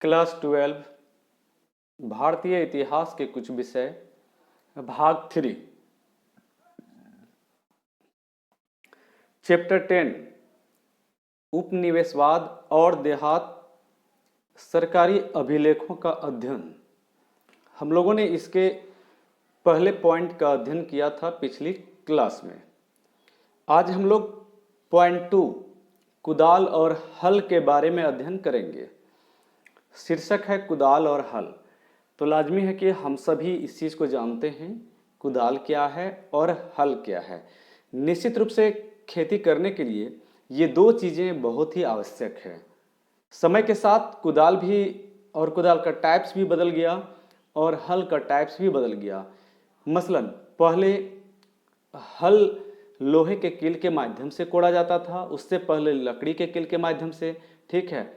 Class 12 भारतीय इतिहास के कुछ विषय भाग 3 चैप्टर 10 उपनिवेशवाद और देहात सरकारी अभिलेखों का अध्ययन। हम लोगों ने इसके पहले पॉइंट का अध्ययन किया था पिछली क्लास में। आज हम लोग पॉइंट 2 कुदाल और हल के बारे में अध्ययन करेंगे। शीर्षक है कुदाल और हल। तो लाजमी है कि हम सभी इस चीज़ को जानते हैं, कुदाल क्या है और हल क्या है। निश्चित रूप से खेती करने के लिए ये दो चीज़ें बहुत ही आवश्यक है। समय के साथ कुदाल भी और कुदाल का टाइप्स भी बदल गया और हल का टाइप्स भी बदल गया। मसलन पहले हल लोहे के कील के माध्यम से कोड़ा जाता था, उससे पहले लकड़ी के कील के माध्यम से, ठीक है।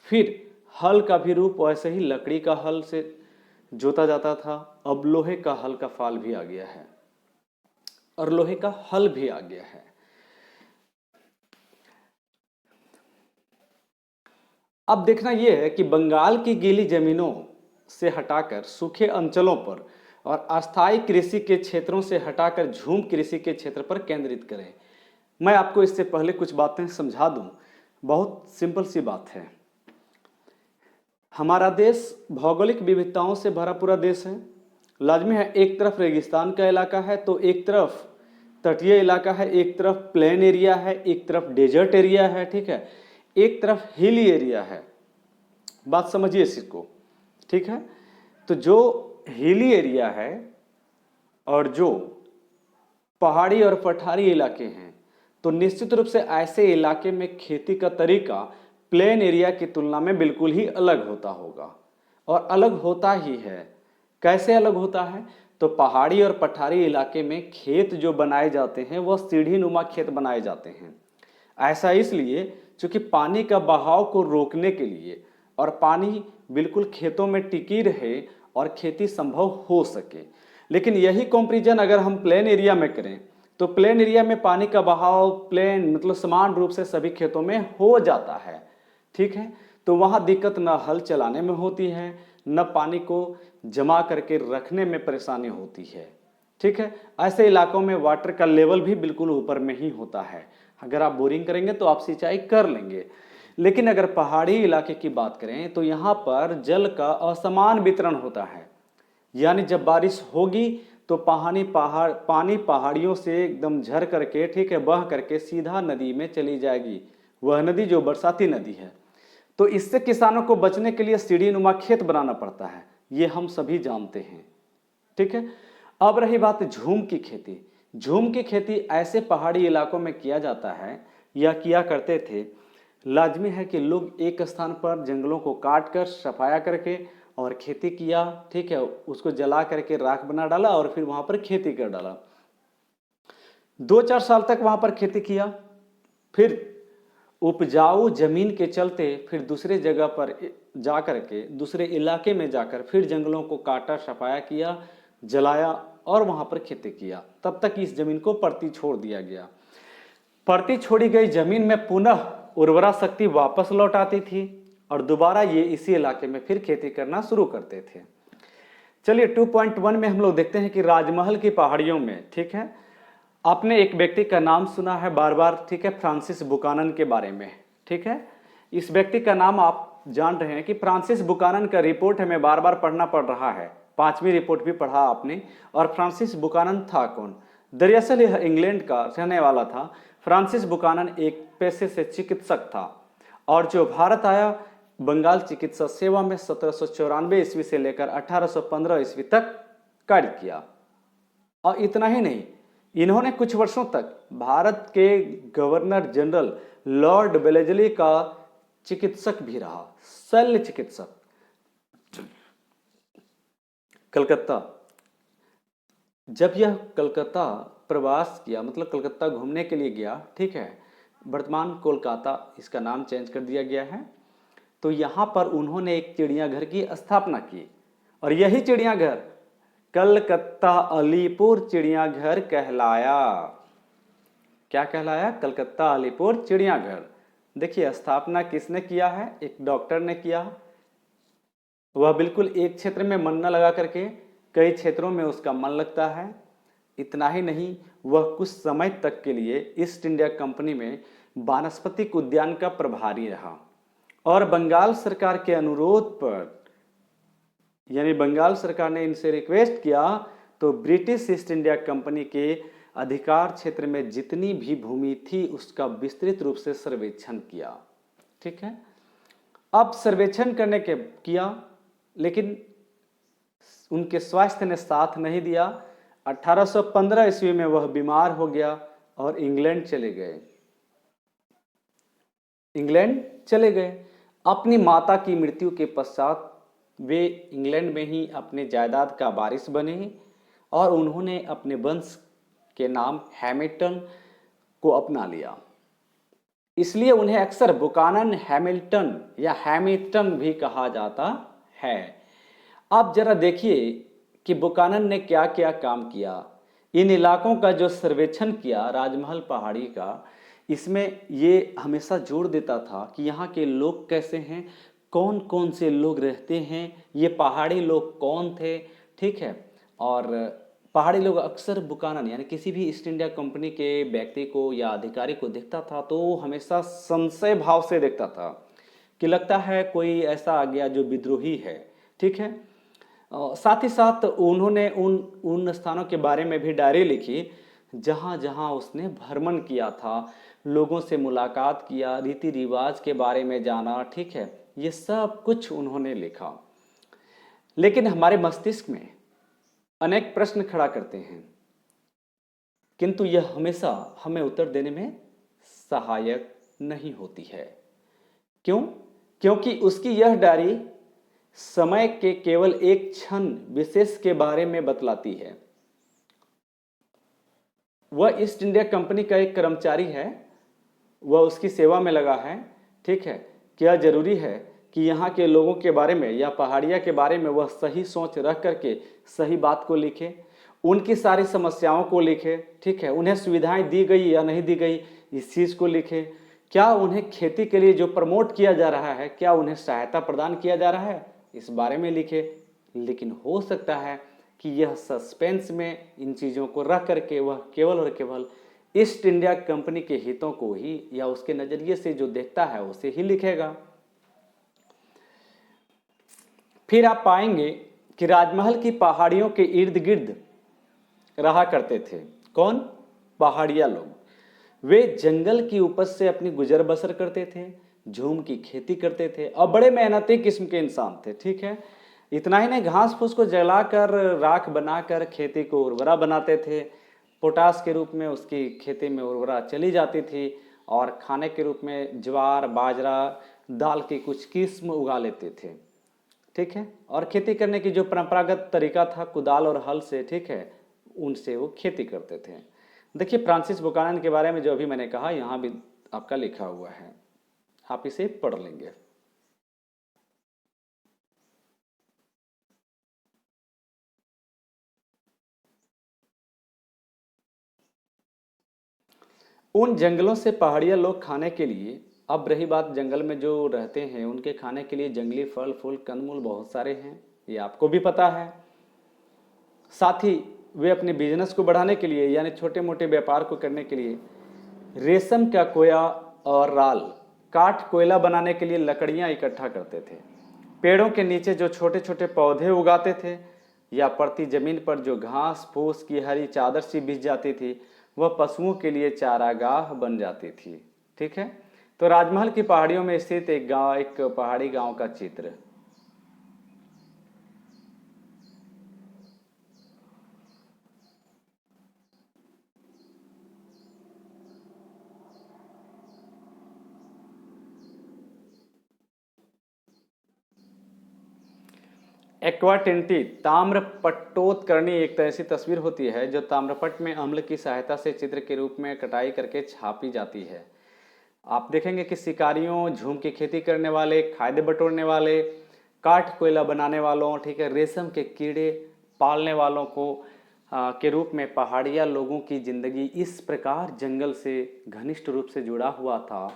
फिर हल का भी रूप वैसे ही लकड़ी का हल से जोता जाता था। अब लोहे का हल का फाल भी आ गया है और लोहे का हल भी आ गया है। अब देखना यह है कि बंगाल की गीली जमीनों से हटाकर सूखे अंचलों पर और अस्थायी कृषि के क्षेत्रों से हटाकर झूम कृषि के क्षेत्र पर केंद्रित करें। मैं आपको इससे पहले कुछ बातें समझा दूं। बहुत सिंपल सी बात है। हमारा देश भौगोलिक विविधताओं से भरा पूरा देश है। लाजमी है, एक तरफ रेगिस्तान का इलाका है तो एक तरफ तटीय इलाका है, एक तरफ प्लेन एरिया है, एक तरफ डेजर्ट एरिया है, ठीक है, एक तरफ हिली एरिया है। बात समझिए इसको, ठीक है। तो जो हिली एरिया है और जो पहाड़ी और पठारी इलाके हैं, तो निश्चित रूप से ऐसे इलाके में खेती का तरीका प्लेन एरिया की तुलना में बिल्कुल ही अलग होता होगा और अलग होता ही है। कैसे अलग होता है? तो पहाड़ी और पठारी इलाके में खेत जो बनाए जाते हैं वह सीढ़ी नुमा खेत बनाए जाते हैं। ऐसा इसलिए क्योंकि पानी का बहाव को रोकने के लिए और पानी बिल्कुल खेतों में टिकी रहे और खेती संभव हो सके। लेकिन यही कंपैरिजन अगर हम प्लेन एरिया में करें तो प्लेन एरिया में पानी का बहाव प्लेन मतलब समान रूप से सभी खेतों में हो जाता है, ठीक है। तो वहाँ दिक्कत न हल चलाने में होती है, न पानी को जमा करके रखने में परेशानी होती है, ठीक है। ऐसे इलाकों में वाटर का लेवल भी बिल्कुल ऊपर में ही होता है। अगर आप बोरिंग करेंगे तो आप सिंचाई कर लेंगे। लेकिन अगर पहाड़ी इलाके की बात करें तो यहाँ पर जल का असमान वितरण होता है। यानी जब बारिश होगी तो पानी पहाड़ियों से एकदम झर करके, ठीक है, बह करके सीधा नदी में चली जाएगी। वह नदी जो बरसाती नदी है। तो इससे किसानों को बचने के लिए सीढ़ी नुमा खेत बनाना पड़ता है, ये हम सभी जानते हैं, ठीक है। अब रही बात झूम की खेती। झूम की खेती ऐसे पहाड़ी इलाकों में किया जाता है या किया करते थे। लाजमी है कि लोग एक स्थान पर जंगलों को काट कर सफाया करके और खेती किया, ठीक है, उसको जला करके राख बना डाला और फिर वहां पर खेती कर डाला। 2-4 साल तक वहां पर खेती किया, फिर उपजाऊ जमीन के चलते फिर दूसरे जगह पर जाकर के दूसरे इलाके में जाकर फिर जंगलों को काटा, सफाया किया, जलाया और वहां पर खेती किया। तब तक इस जमीन को परती छोड़ दिया गया। परती छोड़ी गई जमीन में पुनः उर्वरा शक्ति वापस लौट आती थी और दोबारा ये इसी इलाके में फिर खेती करना शुरू करते थे। चलिए 2.1 में हम लोग देखते हैं कि राजमहल की पहाड़ियों में, ठीक है, आपने एक व्यक्ति का नाम सुना है बार बार, ठीक है, फ्रांसिस बुकानन के बारे में, ठीक है। इस व्यक्ति का नाम आप जान रहे हैं कि फ्रांसिस बुकानन का रिपोर्ट हमें बार बार पढ़ना पड़ रहा है। 5वीं रिपोर्ट भी पढ़ा आपने। और फ्रांसिस बुकानन था कौन? दरअसल यह इंग्लैंड का रहने वाला था। फ्रांसिस बुकानन एक पेशे से चिकित्सक था और जो भारत आया बंगाल चिकित्सा सेवा में 1794 ईस्वी से लेकर 1815 ईस्वी तक कार्य किया। और इतना ही नहीं, इन्होंने कुछ वर्षों तक भारत के गवर्नर जनरल लॉर्ड वेलेस्ली का चिकित्सक भी रहा, शल्य चिकित्सक। कलकत्ता, जब यह कलकत्ता प्रवास किया, मतलब कलकत्ता घूमने के लिए गया, ठीक है, वर्तमान कोलकाता इसका नाम चेंज कर दिया गया है। तो यहाँ पर उन्होंने एक चिड़ियाघर की स्थापना की और यही चिड़ियाघर कलकत्ता अलीपुर चिड़ियाघर कहलाया। क्या कहलाया? कलकत्ता अलीपुर चिड़ियाघर। देखिए स्थापना किसने किया है? एक डॉक्टर ने किया, वह बिल्कुल एक क्षेत्र में मन न लगा करके कई क्षेत्रों में उसका मन लगता है। इतना ही नहीं, वह कुछ समय तक के लिए ईस्ट इंडिया कंपनी में वानस्पतिक उद्यान का प्रभारी रहा और बंगाल सरकार के अनुरोध पर, यानी बंगाल सरकार ने इनसे रिक्वेस्ट किया तो ब्रिटिश ईस्ट इंडिया कंपनी के अधिकार क्षेत्र में जितनी भी भूमि थी उसका विस्तृत रूप से सर्वेक्षण किया। ठीक है, अब सर्वेक्षण करने के किया, लेकिन उनके स्वास्थ्य ने साथ नहीं दिया। 1815 ईस्वी में वह बीमार हो गया और इंग्लैंड चले गए। अपनी माता की मृत्यु के पश्चात वे इंग्लैंड में ही अपने जायदाद का वारिस बने और उन्होंने अपने वंश के नाम हैमिल्टन को अपना लिया। इसलिए उन्हें अक्सर बुकानन हैमिल्टन या हैमिल्टन भी कहा जाता है। आप जरा देखिए कि बुकानन ने क्या क्या काम किया। इन इलाकों का जो सर्वेक्षण किया राजमहल पहाड़ी का, इसमें ये हमेशा जोर देता था कि यहाँ के लोग कैसे हैं, कौन कौन से लोग रहते हैं, ये पहाड़ी लोग कौन थे। ठीक है, और पहाड़ी लोग अक्सर बुकानन यानी किसी भी ईस्ट इंडिया कंपनी के व्यक्ति को या अधिकारी को देखता था तो वो हमेशा संशय भाव से देखता था कि लगता है कोई ऐसा आ गया जो विद्रोही है। ठीक है, साथ ही साथ उन्होंने उन स्थानों के बारे में भी डायरी लिखी जहाँ जहाँ उसने भ्रमण किया था, लोगों से मुलाकात किया, रीति रिवाज के बारे में जाना। ठीक है, ये सब कुछ उन्होंने लिखा। लेकिन हमारे मस्तिष्क में अनेक प्रश्न खड़ा करते हैं, किंतु यह हमेशा हमें उत्तर देने में सहायक नहीं होती है। क्यों? क्योंकि उसकी यह डायरी समय के केवल एक क्षण विशेष के बारे में बतलाती है। वह ईस्ट इंडिया कंपनी का एक कर्मचारी है, वह उसकी सेवा में लगा है। ठीक है, क्या जरूरी है कि यहाँ के लोगों के बारे में या पहाड़िया के बारे में वह सही सोच रख करके सही बात को लिखे, उनकी सारी समस्याओं को लिखे। ठीक है, उन्हें सुविधाएं दी गई या नहीं दी गई इस चीज़ को लिखे, क्या उन्हें खेती के लिए जो प्रमोट किया जा रहा है क्या उन्हें सहायता प्रदान किया जा रहा है, इस बारे में लिखे। लेकिन हो सकता है कि यह सस्पेंस में इन चीज़ों को रख करके वह केवल और केवल ईस्ट इंडिया कंपनी के हितों को ही या उसके नज़रिए से जो देखता है उसे ही लिखेगा। फिर आप पाएंगे कि राजमहल की पहाड़ियों के इर्द गिर्द रहा करते थे कौन? पहाड़िया लोग। वे जंगल की उपज से अपनी गुजर बसर करते थे, झूम की खेती करते थे और बड़े मेहनती किस्म के इंसान थे। ठीक है, इतना ही नहीं, घास फूस को जलाकर राख बनाकर खेती को उर्वरा बनाते थे। पोटास के रूप में उसकी खेती में उर्वरा चली जाती थी और खाने के रूप में ज्वार, बाजरा, दाल की कुछ किस्म उगा लेते थे। ठीक है, और खेती करने की जो परंपरागत तरीका था कुदाल और हल से, ठीक है, उनसे वो खेती करते थे। देखिए फ्रांसिस बुकानन के बारे में जो अभी मैंने कहा यहाँ भी आपका लिखा हुआ है, आप इसे पढ़ लेंगे। उन जंगलों से पहाड़िया लोग खाने के लिए, अब रही बात जंगल में जो रहते हैं उनके खाने के लिए जंगली फल फूल कंदमूल बहुत सारे हैं, ये आपको भी पता है। साथ ही वे अपने बिजनेस को बढ़ाने के लिए यानी छोटे मोटे व्यापार को करने के लिए रेशम का कोया और राल, काठ कोयला बनाने के लिए लकड़ियाँ इकट्ठा करते थे। पेड़ों के नीचे जो छोटे छोटे पौधे उगाते थे या पड़ती जमीन पर जो घास फूस की हरी चादर सी बिछ जाती थी वह पशुओं के लिए चारागाह बन जाती थी। ठीक है, तो राजमहल की पहाड़ियों में स्थित एक पहाड़ी गांव का चित्र। एक्वाटिंटी ताम्रपट्टोत्कर्णी एक ऐसी तस्वीर होती है जो ताम्रपट्ट में अम्ल की सहायता से चित्र के रूप में कटाई करके छापी जाती है। आप देखेंगे कि शिकारियों, झूम की खेती करने वाले, खाद्य बटोरने वाले, काठ कोयला बनाने वालों, ठीक है, रेशम के कीड़े पालने वालों को के रूप में पहाड़िया लोगों की ज़िंदगी इस प्रकार जंगल से घनिष्ठ रूप से जुड़ा हुआ था।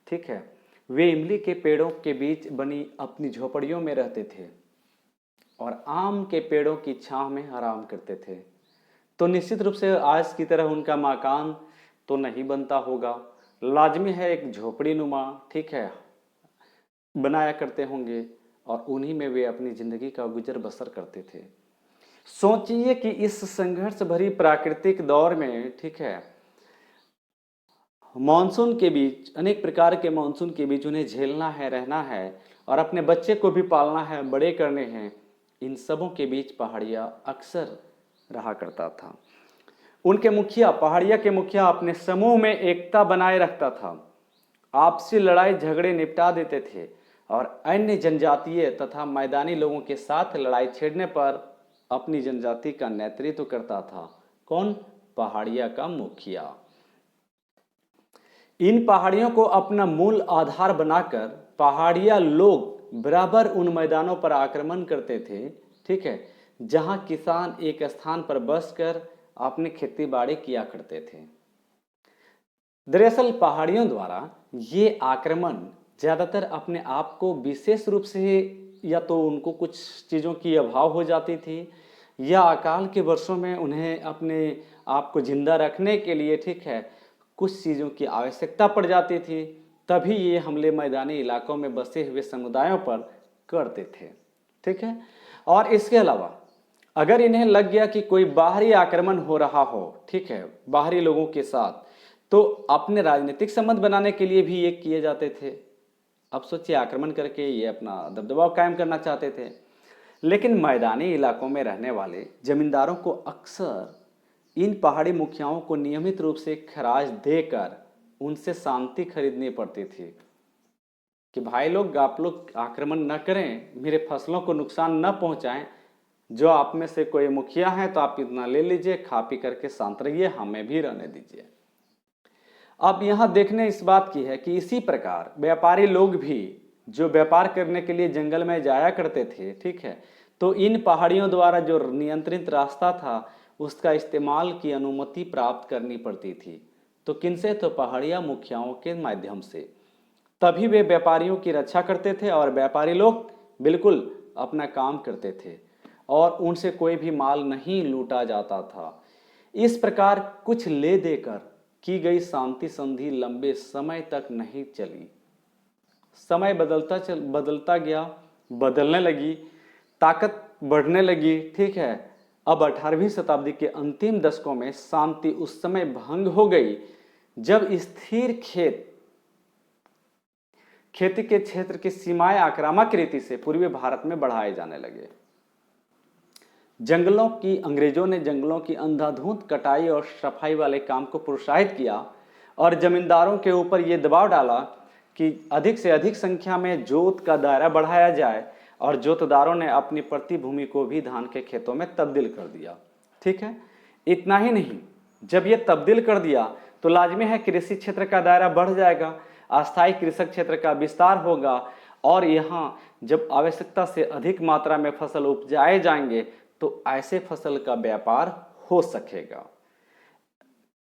ठीक है, वे इमली के पेड़ों के बीच बनी अपनी झोपड़ियों में रहते थे। और आम के पेड़ों की छांव में आराम करते थे। तो निश्चित रूप से आज की तरह उनका मकान तो नहीं बनता होगा, लाजमी है एक झोपड़ी नुमा, ठीक है, बनाया करते होंगे और उन्हीं में वे अपनी जिंदगी का गुजर बसर करते थे। सोचिए कि इस संघर्ष भरी प्राकृतिक दौर में, ठीक है, मानसून के बीच, अनेक प्रकार के मानसून के बीच उन्हें झेलना है, रहना है और अपने बच्चे को भी पालना है, बड़े करने हैं। इन सबों के बीच पहाड़िया अक्सर रहा करता था। उनके मुखिया, पहाड़िया के मुखिया अपने समूह में एकता बनाए रखता था, आपसी लड़ाई झगड़े निपटा देते थे और अन्य जनजातीय तथा मैदानी लोगों के साथ लड़ाई छेड़ने पर अपनी जनजाति का नेतृत्व करता था। कौन? पहाड़िया का मुखिया। इन पहाड़ियों को अपना मूल आधार बनाकर पहाड़िया लोग बराबर उन मैदानों पर आक्रमण करते थे, ठीक है, जहां किसान एक स्थान पर बसकर अपनी खेती बाड़ी किया करते थे। दरअसल पहाड़ियों द्वारा ये आक्रमण ज़्यादातर अपने आप को विशेष रूप से, या तो उनको कुछ चीज़ों की अभाव हो जाती थी या अकाल के वर्षों में उन्हें अपने आप को जिंदा रखने के लिए, ठीक है, कुछ चीज़ों की आवश्यकता पड़ जाती थी, तभी ये हमले मैदानी इलाकों में बसे हुए समुदायों पर करते थे, ठीक है। और इसके अलावा अगर इन्हें लग गया कि कोई बाहरी आक्रमण हो रहा हो, ठीक है, बाहरी लोगों के साथ, तो अपने राजनीतिक संबंध बनाने के लिए भी ये किए जाते थे। अब सोचिए, आक्रमण करके ये अपना दबदबा कायम करना चाहते थे। लेकिन मैदानी इलाकों में रहने वाले जमींदारों को अक्सर इन पहाड़ी मुखियाओं को नियमित रूप से खराज देकर उनसे शांति खरीदनी पड़ती थी कि भाई लोग, आप लोग आक्रमण न करें, मेरे फसलों को नुकसान न पहुंचाएं, जो आप में से कोई मुखिया है तो आप इतना ले लीजिए, खा पी करके शांत रहिए, हमें भी रहने दीजिए। अब यहाँ देखने इस बात की है कि इसी प्रकार व्यापारी लोग भी जो व्यापार करने के लिए जंगल में जाया करते थे, ठीक है, तो इन पहाड़ियों द्वारा जो नियंत्रित रास्ता था उसका इस्तेमाल की अनुमति प्राप्त करनी पड़ती थी। तो किनसे? तो पहाड़िया मुखियाओं के माध्यम से। तभी वे व्यापारियों की रक्षा करते थे और व्यापारी लोग बिल्कुल अपना काम करते थे और उनसे कोई भी माल नहीं लूटा जाता था। इस प्रकार कुछ ले देकर की गई शांति संधि लंबे समय तक नहीं चली। समय बदलता गया, बदलने लगी, ताकत बढ़ने लगी, ठीक है। अब 18वीं शताब्दी के अंतिम दशकों में शांति उस समय भंग हो गई जब स्थिर खेती के क्षेत्र की सीमाएं आक्रामक रीति से पूर्वी भारत में बढ़ाए जाने लगे। अंग्रेजों ने जंगलों की अंधाधुंध कटाई और सफाई वाले काम को प्रोत्साहित किया और जमींदारों के ऊपर यह दबाव डाला कि अधिक से अधिक संख्या में जोत का दायरा बढ़ाया जाए और जोतदारों ने अपनी प्रतिभूमि को भी धान के खेतों में तब्दील कर दिया, ठीक है। इतना ही नहीं, जब ये तब्दील कर दिया तो लाजमी है कृषि क्षेत्र का दायरा बढ़ जाएगा, अस्थायी कृषक क्षेत्र का विस्तार होगा और यहाँ जब आवश्यकता से अधिक मात्रा में फसल उपजाए जाएंगे तो ऐसे फसल का व्यापार हो सकेगा।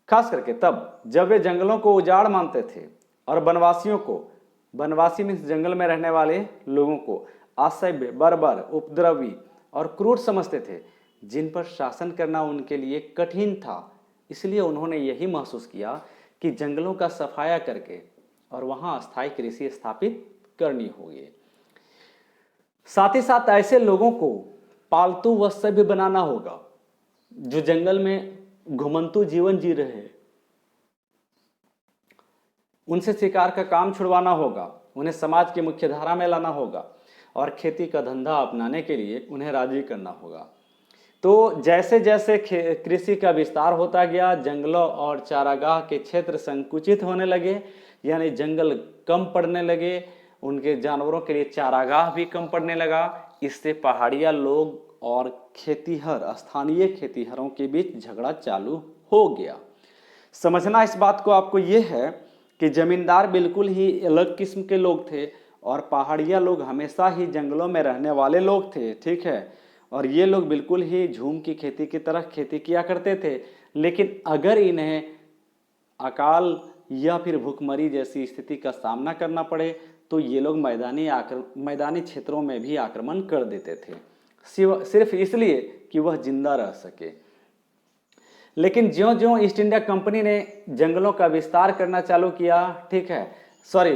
खास करके तब जब वे जंगलों को उजाड़ मानते थे और वनवासी मीन्स जंगल में रहने वाले लोगों को असभ्य, बर्बर, उपद्रवी और क्रूर समझते थे, जिन पर शासन करना उनके लिए कठिन था। इसलिए उन्होंने यही महसूस किया कि जंगलों का सफाया करके और वहां अस्थायी कृषि स्थापित करनी होगी। साथ ही साथ ऐसे लोगों को पालतू व सभ्य बनाना होगा जो जंगल में घुमंतू जीवन जी रहे हैं। उनसे शिकार का काम छुड़वाना होगा, उन्हें समाज की मुख्य धारा में लाना होगा और खेती का धंधा अपनाने के लिए उन्हें राजी करना होगा। तो जैसे जैसे कृषि का विस्तार होता गया, जंगलों और चारागाह के क्षेत्र संकुचित होने लगे, यानी जंगल कम पड़ने लगे, उनके जानवरों के लिए चारागाह भी कम पड़ने लगा। इससे पहाड़िया लोग और खेतीहर, स्थानीय खेतीहरों के बीच झगड़ा चालू हो गया। समझना इस बात को आपको ये है कि जमींदार बिल्कुल ही अलग किस्म के लोग थे और पहाड़िया लोग हमेशा ही जंगलों में रहने वाले लोग थे, ठीक है। और ये लोग बिल्कुल ही झूम की खेती की तरह खेती किया करते थे। लेकिन अगर इन्हें अकाल या फिर भूखमरी जैसी स्थिति का सामना करना पड़े तो ये लोग मैदानी क्षेत्रों में भी आक्रमण कर देते थे। सिर्फ इसलिए कि वह जिंदा रह सके। लेकिन ज्यों-ज्यों ईस्ट इंडिया कंपनी ने जंगलों का विस्तार करना चालू किया, ठीक है,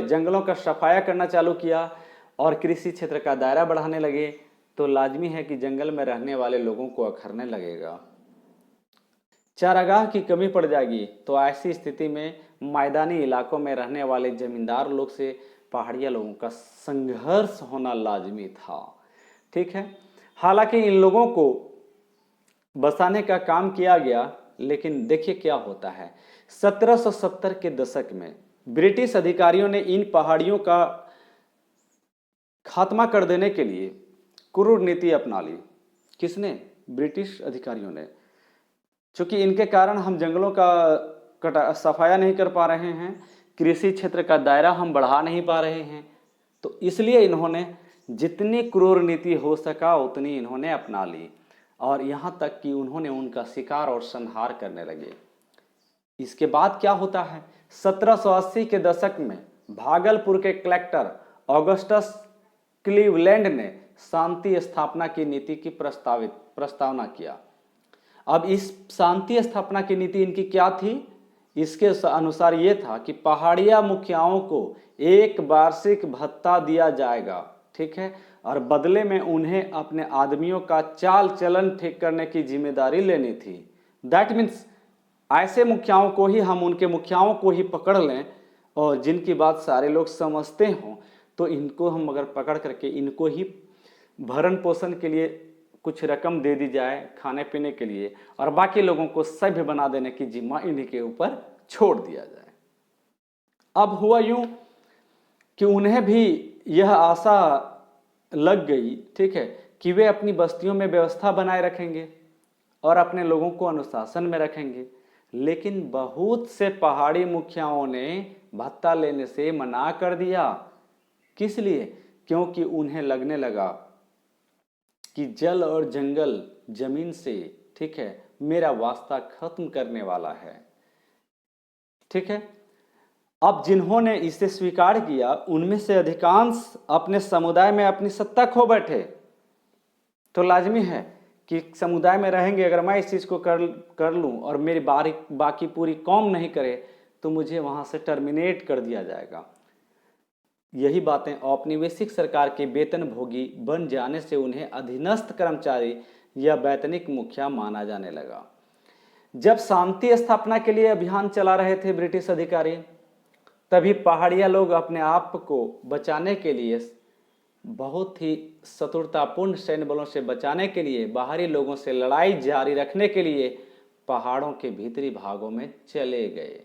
जंगलों का सफाया करना चालू किया और कृषि क्षेत्र का दायरा बढ़ाने लगे, तो लाजमी है कि जंगल में रहने वाले लोगों को अखरने लगेगा, चारागाह की कमी पड़ जाएगी। तो ऐसी स्थिति में मैदानी इलाकों में रहने वाले जमींदार लोग से पहाड़िया लोगों का संघर्ष होना लाजमी था, ठीक है। हालांकि इन लोगों को बसाने का काम किया गया, लेकिन देखिए क्या होता है। 1770 के दशक में ब्रिटिश अधिकारियों ने इन पहाड़ियों का खात्मा कर देने के लिए क्रूर नीति अपना ली। किसने? ब्रिटिश अधिकारियों ने। चूंकि इनके कारण हम जंगलों का सफाया नहीं कर पा रहे हैं, कृषि क्षेत्र का दायरा हम बढ़ा नहीं पा रहे हैं, तो इसलिए इन्होंने जितनी क्रूर नीति हो सका उतनी इन्होंने अपना ली और यहाँ तक कि उन्होंने उनका शिकार और संहार करने लगे। इसके बाद क्या होता है, 1780 के दशक में भागलपुर के कलेक्टर ऑगस्टस क्लीवलैंड ने शांति स्थापना की नीति की प्रस्तावना किया। अब इस शांति स्थापना की नीति इनकी क्या थी? इसके अनुसार ये था कि पहाड़िया मुखियाओं को एक वार्षिक भत्ता दिया जाएगा, ठीक है, और बदले में उन्हें अपने आदमियों का चाल चलन ठीक करने की जिम्मेदारी लेनी थी। दैट मीन्स ऐसे मुखियाओं को ही हम उनके मुखियाओं को ही पकड़ लें और जिनकी बात सारे लोग समझते हों, तो इनको हम अगर पकड़ करके इनको ही भरण पोषण के लिए कुछ रकम दे दी जाए खाने पीने के लिए और बाकी लोगों को सभ्य बना देने की जिम्मा इन्हीं के ऊपर छोड़ दिया जाए। अब हुआ यूं कि उन्हें भी यह आशा लग गई, ठीक है, कि वे अपनी बस्तियों में व्यवस्था बनाए रखेंगे और अपने लोगों को अनुशासन में रखेंगे। लेकिन बहुत से पहाड़ी मुखियाओं ने भत्ता लेने से मना कर दिया। किस लिए? क्योंकि उन्हें लगने लगा कि जल और जंगल जमीन से, ठीक है, मेरा वास्ता खत्म करने वाला है, ठीक है। अब जिन्होंने इसे स्वीकार किया उनमें से अधिकांश अपने समुदाय में अपनी सत्ता खो बैठे। तो लाजमी है कि समुदाय में रहेंगे, अगर मैं इस चीज़ को कर लूँ और मेरी बाकी पूरी कौम नहीं करे तो मुझे वहाँ से टर्मिनेट कर दिया जाएगा। यही बातें औपनिवेशिक सरकार के वेतन भोगी बन जाने से उन्हें अधीनस्थ कर्मचारी या वैतनिक मुखिया माना जाने लगा। जब शांति स्थापना के लिए अभियान चला रहे थे ब्रिटिश अधिकारी, तभी पहाड़िया लोग अपने आप को बचाने के लिए, बहुत ही शत्रुतापूर्ण सैन्य बलों से बचाने के लिए, बाहरी लोगों से लड़ाई जारी रखने के लिए पहाड़ों के भीतरी भागों में चले गए।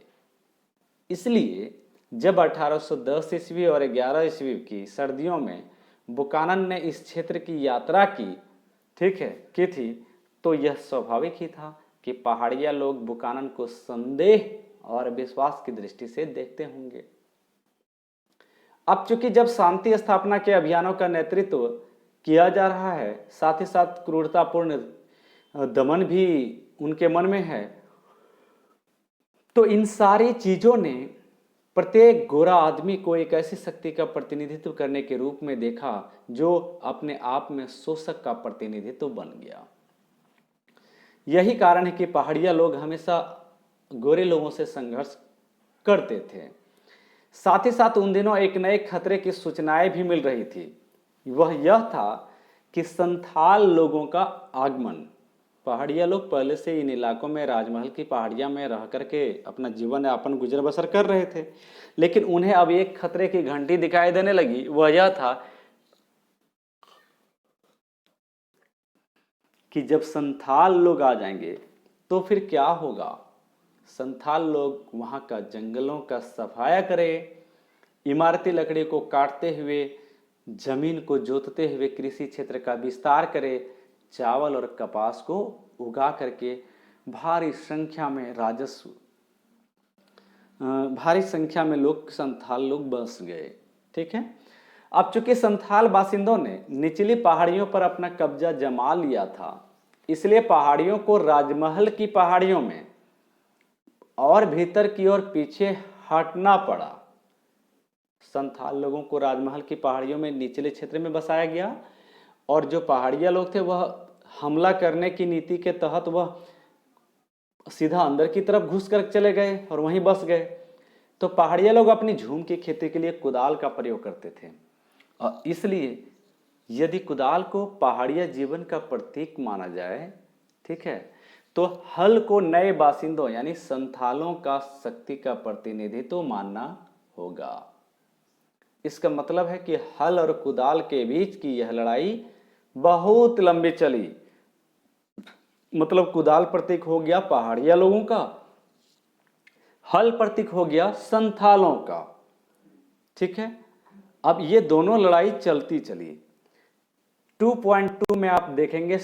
इसलिए जब 1810 ईस्वी और 11 ईस्वी की सर्दियों में बुकानन ने इस क्षेत्र की यात्रा की, ठीक है, की थी, तो यह स्वाभाविक ही था कि पहाड़िया लोग बुकानन को संदेह और विश्वास की दृष्टि से देखते होंगे। अब चूंकि जब शांति स्थापना के अभियानों का नेतृत्व किया जा रहा है, साथ ही साथ क्रूरतापूर्ण दमन भी उनके मन में है, तो इन सारी चीजों ने प्रत्येक गोरा आदमी को एक ऐसी शक्ति का प्रतिनिधित्व करने के रूप में देखा जो अपने आप में शोषक का प्रतिनिधित्व बन गया। यही कारण है कि पहाड़िया लोग हमेशा गोरे लोगों से संघर्ष करते थे। साथ ही साथ उन दिनों एक नए खतरे की सूचनाएं भी मिल रही थी। वह यह था कि संथाल लोगों का आगमन। पहाड़िया लोग पहले से इन इलाकों में राजमहल की पहाड़िया में रह करके अपना जीवन यापन गुजर बसर कर रहे थे, लेकिन उन्हें अब एक खतरे की घंटी दिखाई देने लगी। वह यह था कि जब संथाल लोग आ जाएंगे तो फिर क्या होगा। संथाल लोग वहां का जंगलों का सफाया करें, इमारती लकड़ी को काटते हुए, जमीन को जोतते हुए कृषि क्षेत्र का विस्तार करे, चावल और कपास को उगा करके भारी संख्या में लोग, संथाल लोग बस गए, ठीक है। अब चूंकि संथाल बासिंदों ने निचली पहाड़ियों पर अपना कब्जा जमा लिया था, इसलिए पहाड़ियों को राजमहल की पहाड़ियों में और भीतर की ओर पीछे हटना पड़ा। संथाल लोगों को राजमहल की पहाड़ियों में निचले क्षेत्र में बसाया गया और जो पहाड़िया लोग थे वह हमला करने की नीति के तहत वह सीधा अंदर की तरफ घुस कर चले गए और वहीं बस गए। तो पहाड़िया लोग अपनी झूम की खेती के लिए कुदाल का प्रयोग करते थे, और इसलिए यदि कुदाल को पहाड़िया जीवन का प्रतीक माना जाए, ठीक है, तो हल को नए बासिंदों यानी संथालों का शक्ति का प्रतिनिधित्व मानना होगा। इसका मतलब है कि हल और कुदाल के बीच की यह लड़ाई बहुत लंबी चली। मतलब कुदाल प्रतीक हो गया पहाड़िया लोगों का, हल प्रतीक हो गया संथालों का, ठीक है। अब ये दोनों लड़ाई चलती चली। 2.2 में आप देखेंगे